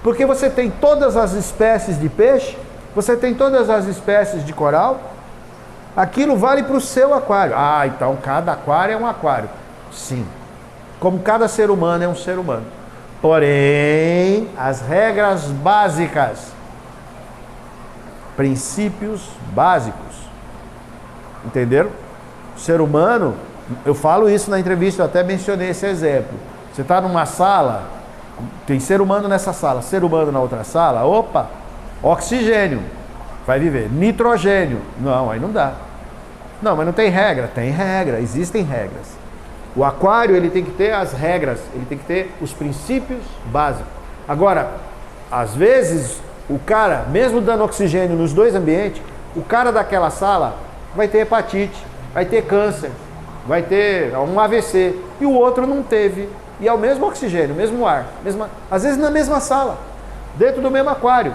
Porque você tem todas as espécies de peixe, você tem todas as espécies de coral, aquilo vale para o seu aquário. Ah, então cada aquário é um aquário. Sim. Como cada ser humano é um ser humano. Porém, as regras básicas, princípios básicos, entenderam? O ser humano, eu falo isso na entrevista, eu até mencionei esse exemplo. Você está numa sala, tem ser humano nessa sala, ser humano na outra sala, opa, oxigênio, vai viver. Nitrogênio, não, aí não dá. Não, mas não tem regra. Tem regra, existem regras. O aquário, ele tem que ter as regras, ele tem que ter os princípios básicos. Agora, às vezes, o cara, mesmo dando oxigênio nos dois ambientes, o cara daquela sala vai ter hepatite, vai ter câncer, vai ter um AVC, e o outro não teve. E é o mesmo oxigênio, o mesmo ar, às vezes na mesma sala, dentro do mesmo aquário.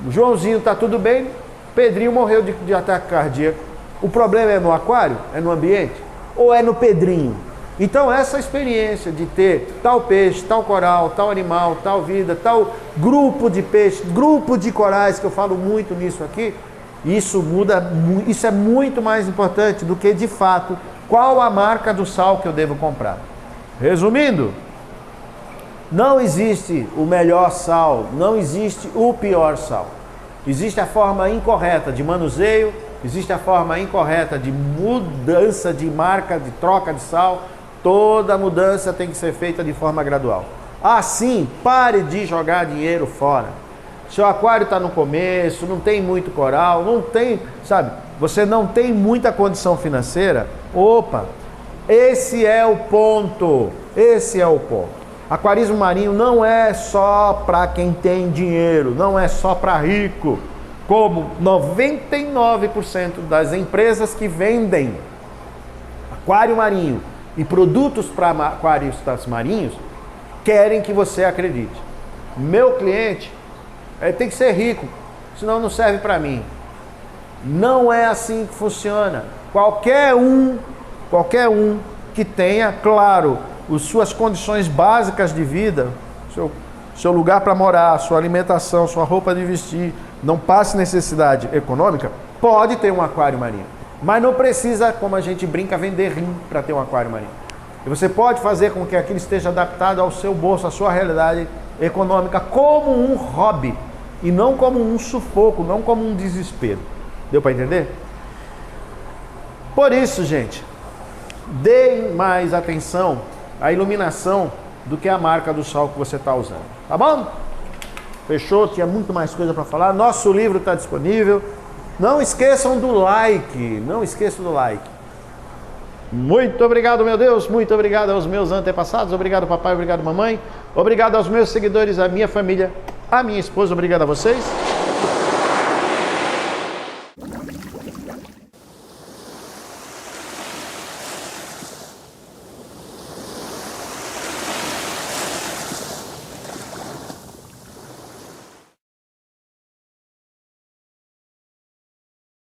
O Joãozinho está tudo bem, Pedrinho morreu de ataque cardíaco. O problema é no aquário? É no ambiente? Ou é no Pedrinho? Então essa experiência de ter tal peixe, tal coral, tal animal, tal vida, tal grupo de peixes, grupo de corais, que eu falo muito nisso aqui, isso é muito mais importante do que de fato qual a marca do sal que eu devo comprar. Resumindo, não existe o melhor sal, não existe o pior sal. Existe a forma incorreta de manuseio, existe a forma incorreta de mudança de marca, de troca de sal. Toda mudança tem que ser feita de forma gradual. Assim, pare de jogar dinheiro fora. Seu aquário está no começo, não tem muito coral, não tem, sabe, você não tem muita condição financeira. Opa, esse é o ponto, esse é o ponto. Aquarismo marinho não é só para quem tem dinheiro, não é só para rico, como 99% das empresas que vendem aquário marinho e produtos para aquaristas marinhos querem que você acredite. Meu cliente tem que ser rico, senão não serve para mim. Não é assim que funciona. Qualquer um que tenha, claro, as suas condições básicas de vida, seu lugar para morar, sua alimentação, sua roupa de vestir, não passe necessidade econômica, pode ter um aquário marinho. Mas não precisa, como a gente brinca, vender rim para ter um aquário marinho. E você pode fazer com que aquilo esteja adaptado ao seu bolso, à sua realidade econômica, como um hobby, e não como um sufoco, não como um desespero. Deu para entender? Por isso, gente, deem mais atenção à iluminação do que a marca do sal que você está usando. Tá bom? Fechou? Tinha muito mais coisa para falar. Nosso livro está disponível. Não esqueçam do like. Não esqueçam do like. Muito obrigado, meu Deus. Muito obrigado aos meus antepassados. Obrigado, papai. Obrigado, mamãe. Obrigado aos meus seguidores, à minha família, à minha esposa. Obrigado a vocês.